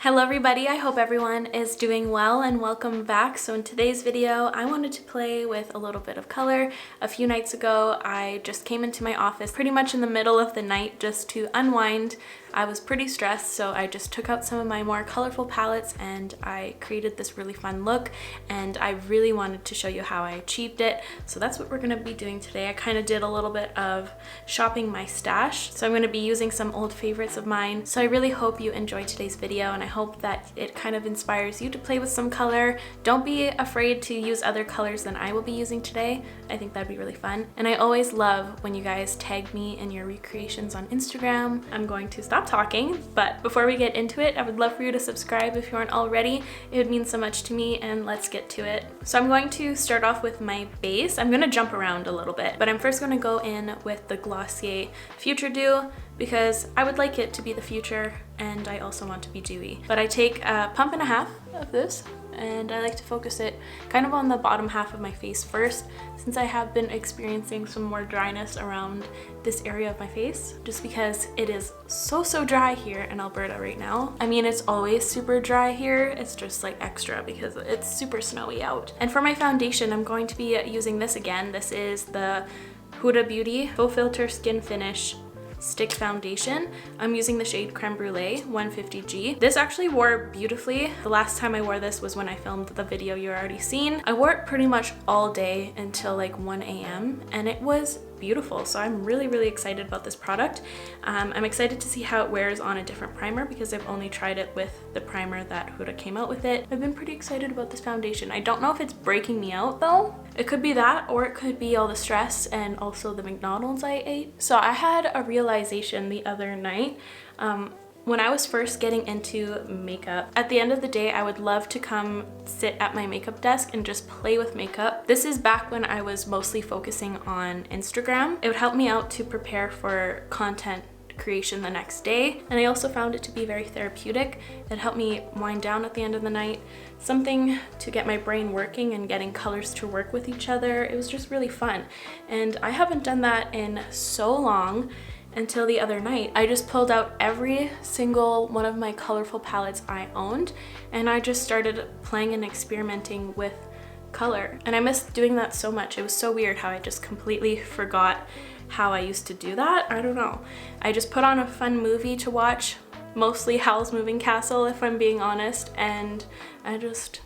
Hello everybody, I hope everyone is doing well and welcome back. So in today's video, I wanted to play with a little bit of color. A few nights ago, I just came into my office pretty much in the middle of the night just to unwind. I was pretty stressed, so I just took out some of my more colorful palettes and I created this really fun look, and I really wanted to show you how I achieved it. So that's what we're gonna be doing today. I kind of did a little bit of shopping my stash, so I'm gonna be using some old favorites of mine. So I really hope you enjoy today's video, and I hope that it kind of inspires you to play with some color. Don't be afraid to use other colors than I will be using today. I think that'd be really fun. And I always love when you guys tag me in your recreations on Instagram. I'm going to stop talking, but before we get into it, I would love for you to subscribe if you aren't already. It would mean so much to me, and let's get to it. So I'm going to start off with my base. I'm gonna jump around a little bit, but I'm first gonna go in with the Glossier Future Dew because I would like it to be the future and I also want to be dewy. But I take a pump and a half of this and I like to focus it kind of on the bottom half of my face first, since I have been experiencing some more dryness around this area of my face, just because it is so dry here in Alberta right now. I mean, it's always super dry here, it's just like extra because it's super snowy out. And for my foundation, I'm going to be using this again. This is the Huda Beauty Full Filter Skin Finish Stick Foundation. I'm using the shade Creme Brulee 150G. This actually wore beautifully. The last time I wore this was when I filmed the video you already seen. I wore it pretty much all day until like 1 a.m. and it was beautiful. So I'm really excited about this product. I'm excited to see how it wears on a different primer because I've only tried it with the primer that Huda came out with it. I've been pretty excited about this foundation. I don't know if it's breaking me out though. It could be that, or it could be all the stress and also the McDonald's I ate. So I had a realization the other night. When I was first getting into makeup, at the end of the day, I would love to come sit at my makeup desk and just play with makeup. This is back when I was mostly focusing on Instagram. It would help me out to prepare for content creation the next day, and I also found it to be very therapeutic. It helped me wind down at the end of the night, something to get my brain working and getting colors to work with each other. It was just really fun, and I haven't done that in so long. Until the other night, I just pulled out every single one of my colorful palettes I owned, and I just started playing and experimenting with color. And I missed doing that so much. It was so weird how I just completely forgot how I used to do that. I don't know. I just put on a fun movie to watch, mostly Howl's Moving Castle if I'm being honest, and I just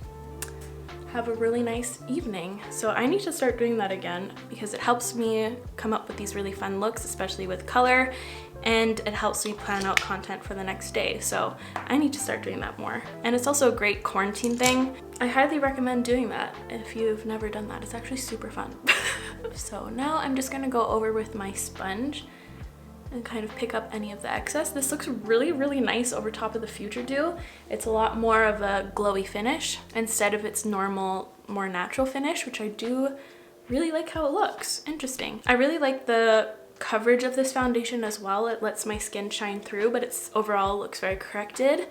have a really nice evening. So I need to start doing that again because it helps me come up with these really fun looks, especially with color, and it helps me plan out content for the next day. So I need to start doing that more. And it's also a great quarantine thing. I highly recommend doing that if you've never done that. It's actually super fun. So now I'm just gonna go over with my sponge and kind of pick up any of the excess. This looks really nice over top of the Future Dew. It's a lot more of a glowy finish instead of its normal, more natural finish, which I do really like how it looks. Interesting. I really like the coverage of this foundation as well. It lets my skin shine through, but it's overall looks very corrected.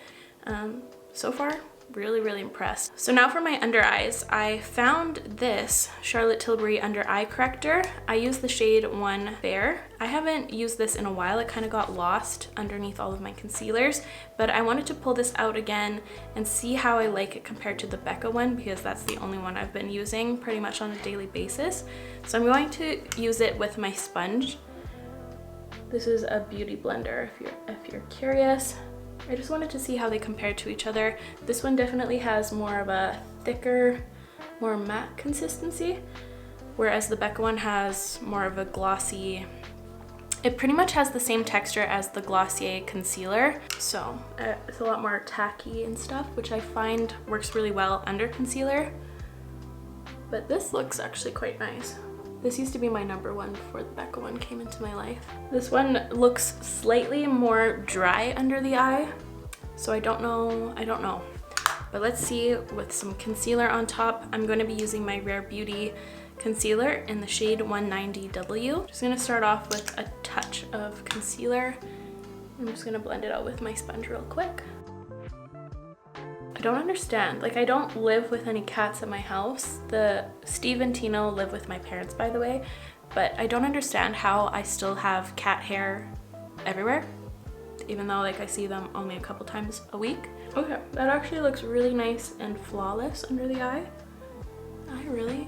So far, really impressed. So now for my under eyes, I found this Charlotte Tilbury under eye corrector. I use the shade 1 Fair. I haven't used this in a while. It kind of got lost underneath all of my concealers, but I wanted to pull this out again and see how I like it compared to the Becca one, because that's the only one I've been using pretty much on a daily basis. So I'm going to use it with my sponge. This is a beauty blender if you're curious. I just wanted to see how they compare to each other. This one definitely has more of a thicker, more matte consistency, whereas the Becca one has more of a glossy, it pretty much has the same texture as the Glossier concealer. So it's a lot more tacky and stuff, which I find works really well under concealer. But this looks actually quite nice. This used to be my number one before the Becca one came into my life. This one looks slightly more dry under the eye, so I don't know. But let's see with some concealer on top. I'm going to be using my Rare Beauty concealer in the shade 190W. Just gonna start off with a touch of concealer. I'm just gonna blend it out with my sponge real quick. I don't understand. Like, I don't live with any cats at my house. Steve and Tino live with my parents, by the way, but I don't understand how I still have cat hair everywhere, even though like I see them only a couple times a week. Okay, that actually looks really nice and flawless under the eye. I really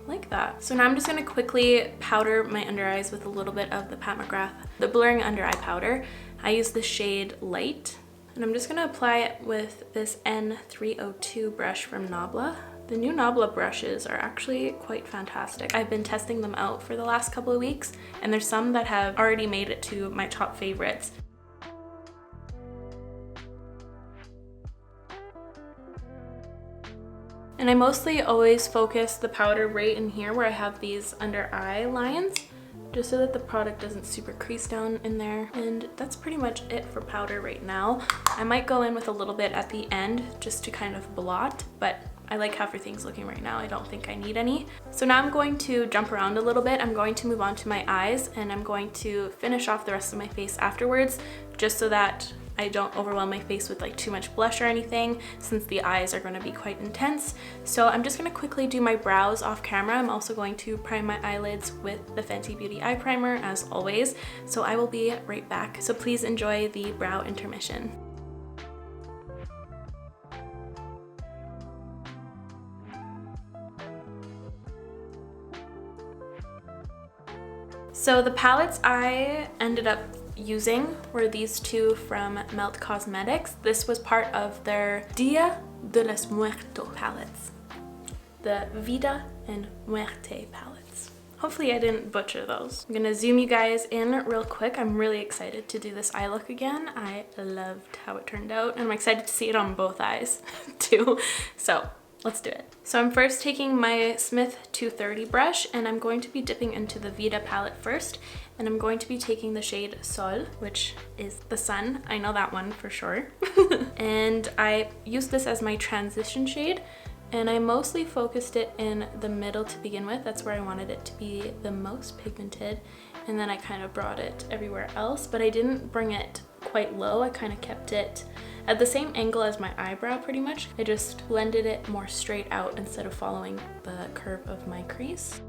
like that. So now I'm just gonna quickly powder my under eyes with a little bit of the Pat McGrath, the blurring under eye powder. I use the shade Light, and I'm just gonna apply it with this N302 brush from Nabla. The new Nabla brushes are actually quite fantastic. I've been testing them out for the last couple of weeks, and there's some that have already made it to my top favorites. And I mostly always focus the powder right in here where I have these under eye lines, just so that the product doesn't super crease down in there. And that's pretty much it for powder right now. I might go in with a little bit at the end just to kind of blot, but I like how everything's looking right now. I don't think I need any. So now I'm going to jump around a little bit. I'm going to move on to my eyes, and I'm going to finish off the rest of my face afterwards, just so that I don't overwhelm my face with like too much blush or anything, since the eyes are going to be quite intense. So I'm just going to quickly do my brows off camera. I'm also going to prime my eyelids with the Fenty Beauty eye primer as always. So I will be right back. So please enjoy the brow intermission. So the palettes I ended up using were these two from Melt Cosmetics. This was part of their Dia de los Muertos palettes. The Vida and Muerte palettes. Hopefully I didn't butcher those. I'm gonna zoom you guys in real quick. I'm really excited to do this eye look again. I loved how it turned out, and I'm excited to see it on both eyes too. So let's do it. So I'm first taking my Smith 230 brush, and I'm going to be dipping into the Vida palette first, and I'm going to be taking the shade Sol, which is the sun. I know that one for sure. And I used this as my transition shade, and I mostly focused it in the middle to begin with. That's where I wanted it to be the most pigmented, and then I kind of brought it everywhere else, but I didn't bring it quite low. I kind of kept it at the same angle as my eyebrow pretty much. I just blended it more straight out instead of following the curve of my crease.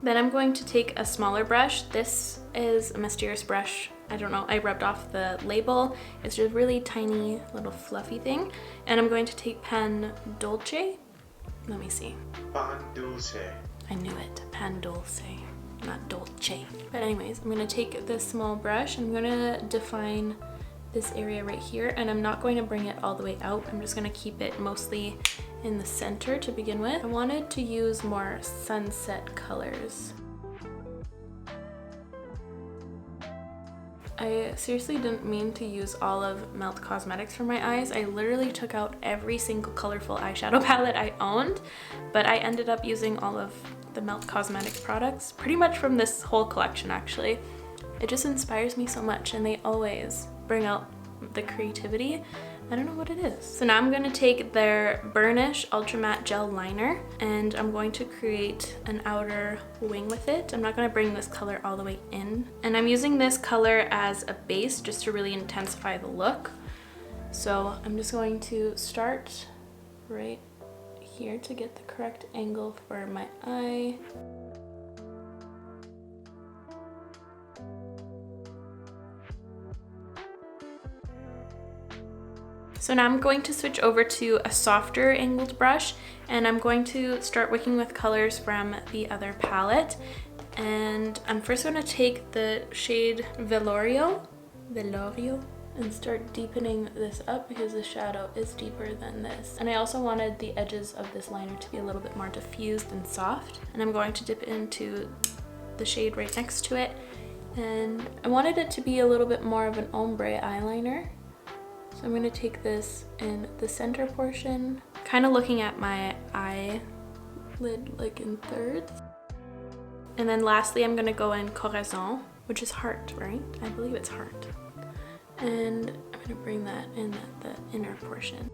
Then I'm going to take a smaller brush. This is a mysterious brush. I don't know, I rubbed off the label. It's just a really tiny little fluffy thing. And I'm going to take Pan Dolce. Let me see. Pan Dulce. I knew it, Pan Dulce, not Dolce. But anyways, I'm gonna take this small brush. I'm gonna define this area right here, and I'm not going to bring it all the way out. I'm just going to keep it mostly in the center to begin with. I wanted to use more sunset colors. I seriously didn't mean to use all of Melt Cosmetics for my eyes. I literally took out every single colorful eyeshadow palette I owned, but I ended up using all of the Melt Cosmetics products, pretty much from this whole collection actually. It just inspires me so much, and they always bring out the creativity. I don't know what it is. So now I'm going to take their Burnish Ultra Matte Gel Liner, and I'm going to create an outer wing with it. I'm not going to bring this color all the way in. And I'm using this color as a base just to really intensify the look. So I'm just going to start right here to get the correct angle for my eye. So now I'm going to switch over to a softer angled brush, and I'm going to start working with colors from the other palette. And I'm first going to take the shade Velorio, and start deepening this up because the shadow is deeper than this. And I also wanted the edges of this liner to be a little bit more diffused and soft. And I'm going to dip into the shade right next to it. And I wanted it to be a little bit more of an ombre eyeliner. So I'm going to take this in the center portion, kind of looking at my eyelid like in thirds. And then lastly, I'm going to go in Corazon, which is heart, right? I believe it's heart. And I'm going to bring that in at the inner portion.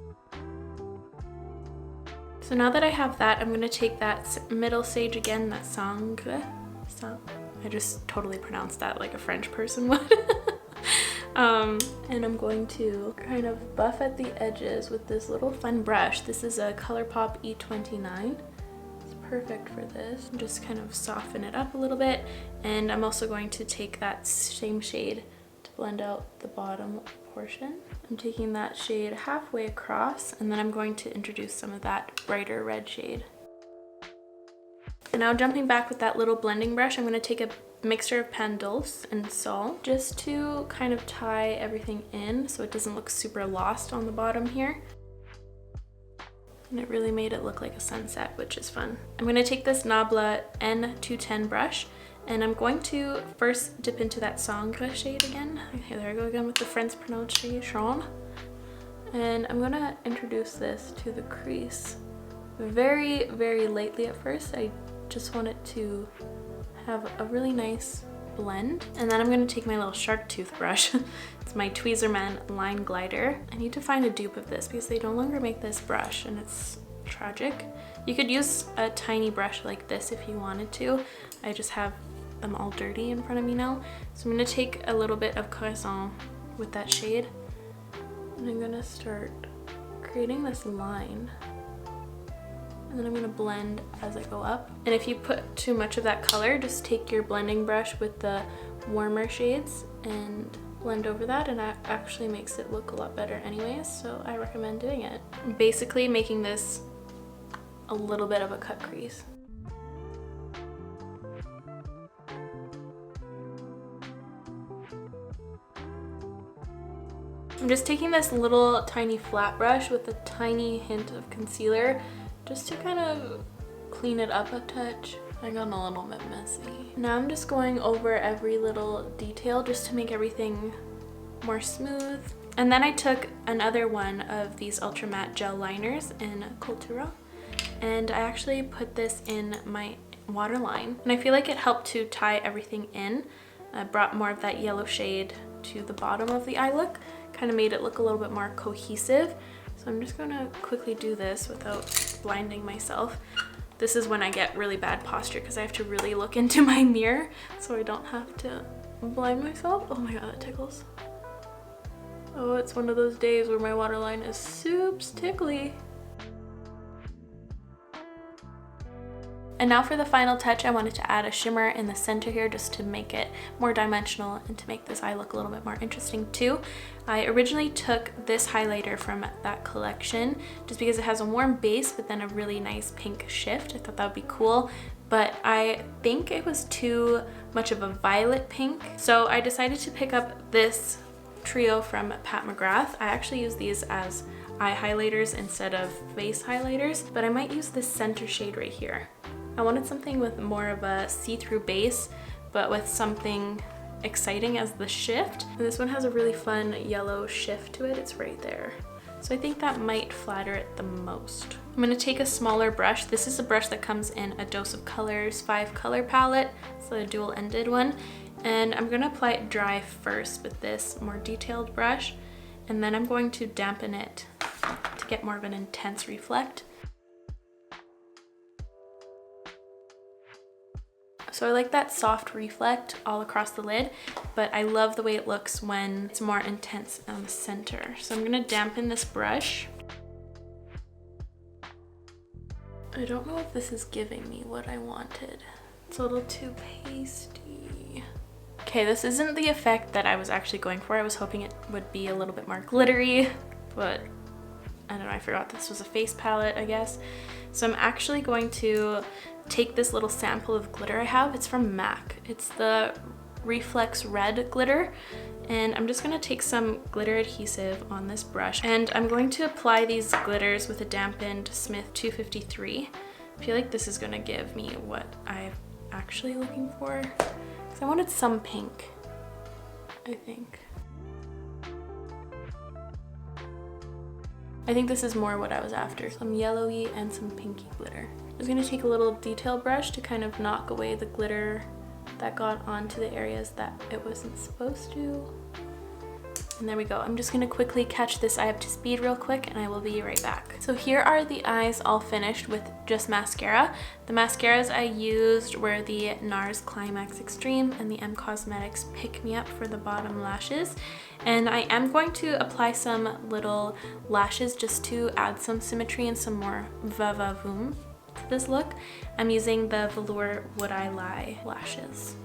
So now that I have that, I'm going to take that middle sage again, that sangre. I just totally pronounced that like a French person would. And I'm going to kind of buff at the edges with this little fun brush. This is a ColourPop E29. It's perfect for this. Just kind of soften it up a little bit. And I'm also going to take that same shade to blend out the bottom portion. I'm taking that shade halfway across, and then I'm going to introduce some of that brighter red shade. And now jumping back with that little blending brush, I'm going to take a mixture of pan dulce and salt just to kind of tie everything in so it doesn't look super lost on the bottom here. And it really made it look like a sunset, which is fun. I'm going to take this Nabla N210 brush, and I'm going to first dip into that Sangre shade again. Okay, there I go again with the French pronunciation. And I'm going to introduce this to the crease very, very lightly at first. I just want it to have a really nice blend. And then I'm going to take my little shark tooth brush. It's my Tweezerman line glider. I need to find a dupe of this because they no longer make this brush, and it's tragic. You could use a tiny brush like this if you wanted to. I just have them all dirty in front of me now. So I'm going to take a little bit of Croissant with that shade, and I'm going to start creating this line. And then I'm going to blend as I go up. And if you put too much of that color, just take your blending brush with the warmer shades and blend over that, and that actually makes it look a lot better anyways, so I recommend doing it. Basically making this a little bit of a cut crease. I'm just taking this little tiny flat brush with a tiny hint of concealer just to kind of clean it up a touch. I got a little bit messy. Now I'm just going over every little detail just to make everything more smooth. And then I took another one of these ultra matte gel liners in Cultura, and I actually put this in my waterline, and I feel like it helped to tie everything in. I brought more of that yellow shade to the bottom of the eye look, kind of made it look a little bit more cohesive. So I'm just gonna quickly do this without blinding myself. This is when I get really bad posture because I have to really look into my mirror so I don't have to blind myself. Oh my god, that tickles. Oh, it's one of those days where my waterline is soups tickly. And now for the final touch, I wanted to add a shimmer in the center here just to make it more dimensional and to make this eye look a little bit more interesting too. I originally took this highlighter from that collection just because it has a warm base but then a really nice pink shift. I thought that would be cool, but I think it was too much of a violet pink. So I decided to pick up this trio from Pat McGrath. I actually use these as eye highlighters instead of face highlighters, but I might use this center shade right here. I wanted something with more of a see-through base, but with something exciting as the shift. And this one has a really fun yellow shift to it. It's right there. So I think that might flatter it the most. I'm gonna take a smaller brush. This is a brush that comes in a Dose of Colors 5-color palette. It's a dual-ended one. And I'm gonna apply it dry first with this more detailed brush. And then I'm going to dampen it to get more of an intense reflect. So I like that soft reflect all across the lid, but I love the way it looks when it's more intense on the center. So I'm gonna dampen this brush. I don't know if this is giving me what I wanted. It's a little too pasty. Okay, this isn't the effect that I was actually going for. I was hoping it would be a little bit more glittery, but I don't know, I forgot this was a face palette, I guess. So I'm actually going to take this little sample of glitter I have. It's from MAC. It's the Reflex Red glitter. And I'm just gonna take some glitter adhesive on this brush. And I'm going to apply these glitters with a dampened Smith 253. I feel like this is gonna give me what I'm actually looking for. Because I wanted some pink, I think. I think this is more what I was after. Some yellowy and some pinky glitter. I'm just gonna take a little detail brush to kind of knock away the glitter that got onto the areas that it wasn't supposed to. And there we go. I'm just gonna quickly catch this eye up to speed real quick and I will be right back. So here are the eyes all finished with just mascara. The mascaras I used were the NARS Climax Extreme and the M Cosmetics Pick Me Up for the bottom lashes. And I am going to apply some little lashes just to add some symmetry and some more va-va-voom to this look. I'm using the Velour Would I Lie lashes.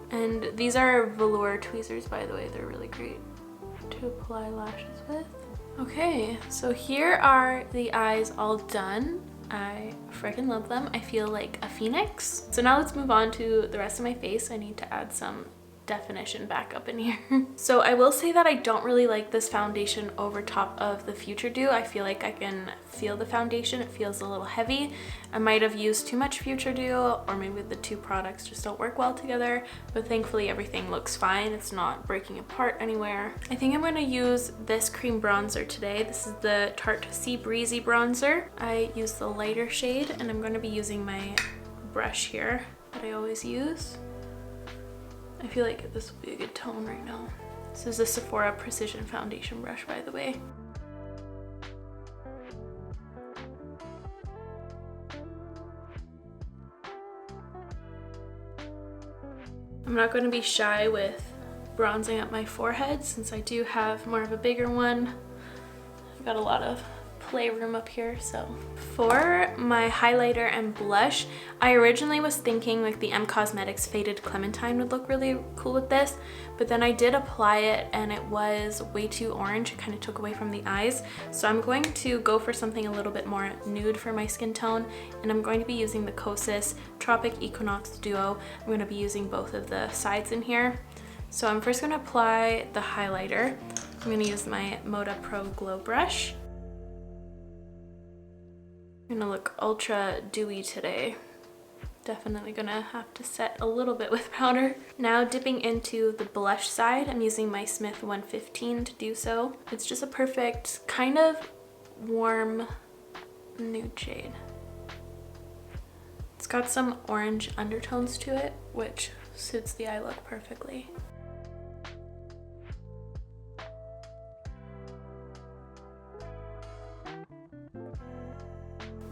And these are velour tweezers, by the way, they're really great. to apply lashes with. Okay, so here are the eyes all done. I freaking love them. I feel like a phoenix. So now let's move on to the rest of my face. I need to add some definition back up in here. So I will say that I don't really like this foundation over top of the Future Dew. I feel like I can feel the foundation. It feels a little heavy. I might have used too much Future Dew, or maybe the two products just don't work well together, but thankfully everything looks fine. It's not breaking apart anywhere. I think I'm gonna use this cream bronzer today. This is the Tarte Sea Breezy bronzer. I use the lighter shade, and I'm gonna be using my brush here that I always use. I feel like this will be a good tone right now. This is a Sephora Precision Foundation brush, by the way. I'm not going to be shy with bronzing up my forehead since I do have more of a bigger one. I've got a lot of playroom up here. So for my highlighter and blush, I originally was thinking like the M Cosmetics Faded Clementine would look really cool with this, but then I did apply it and it was way too orange. It kind of took away from the eyes. So I'm going to go for something a little bit more nude for my skin tone, and I'm going to be using the Kosas Tropic Equinox Duo. I'm going to be using both of the sides in here. So I'm first going to apply the highlighter. I'm going to use my Moda Pro Glow brush. I'm gonna look ultra dewy today. Definitely gonna have to set a little bit with powder. Now dipping into the blush side, I'm using my Smith 115 to do so. It's just a perfect kind of warm nude shade. It's got some orange undertones to it, which suits the eye look perfectly.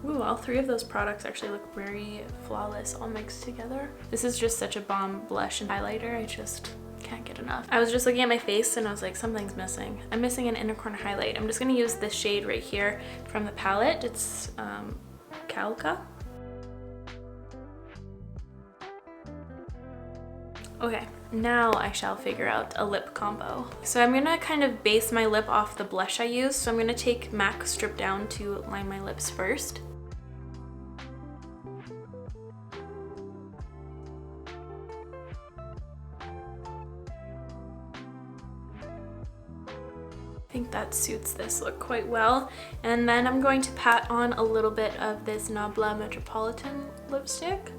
Ooh, all three of those products actually look very flawless all mixed together. This is just such a bomb blush and highlighter. I just can't get enough. I was just looking at my face and I was like, something's missing. I'm missing an inner corner highlight. I'm just gonna use this shade right here from the palette. It's Calca. Okay, now I shall figure out a lip combo. So I'm gonna kind of base my lip off the blush I use. So I'm gonna take MAC Strip Down to line my lips first. I think that suits this look quite well. And then I'm going to pat on a little bit of this Nabla Metropolitan lipstick.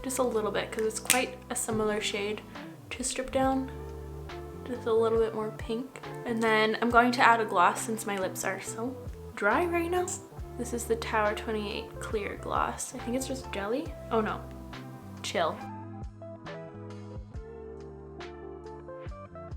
Just a little bit, because it's quite a similar shade to Strip Down. Just a little bit more pink. And then I'm going to add a gloss since my lips are so dry right now. This is the Tower 28 Clear Gloss. I think it's just jelly. Oh no, chill.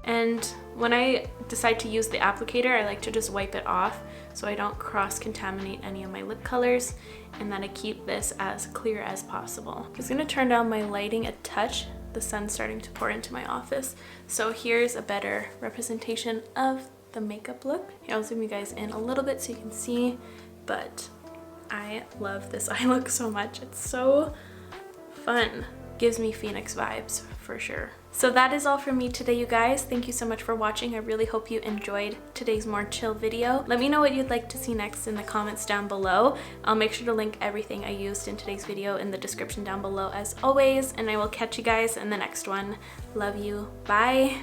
And when I decide to use the applicator, I like to just wipe it off so I don't cross-contaminate any of my lip colors, and then I keep this as clear as possible. I'm just gonna turn down my lighting a touch. The sun's starting to pour into my office. So here's a better representation of the makeup look. Here, I'll zoom you guys in a little bit so you can see, but I love this eye look so much. It's so fun. Gives me Phoenix vibes for sure. So that is all from me today, you guys. Thank you so much for watching. I really hope you enjoyed today's more chill video. Let me know what you'd like to see next in the comments down below. I'll make sure to link everything I used in today's video in the description down below as always, and I will catch you guys in the next one. Love you. Bye.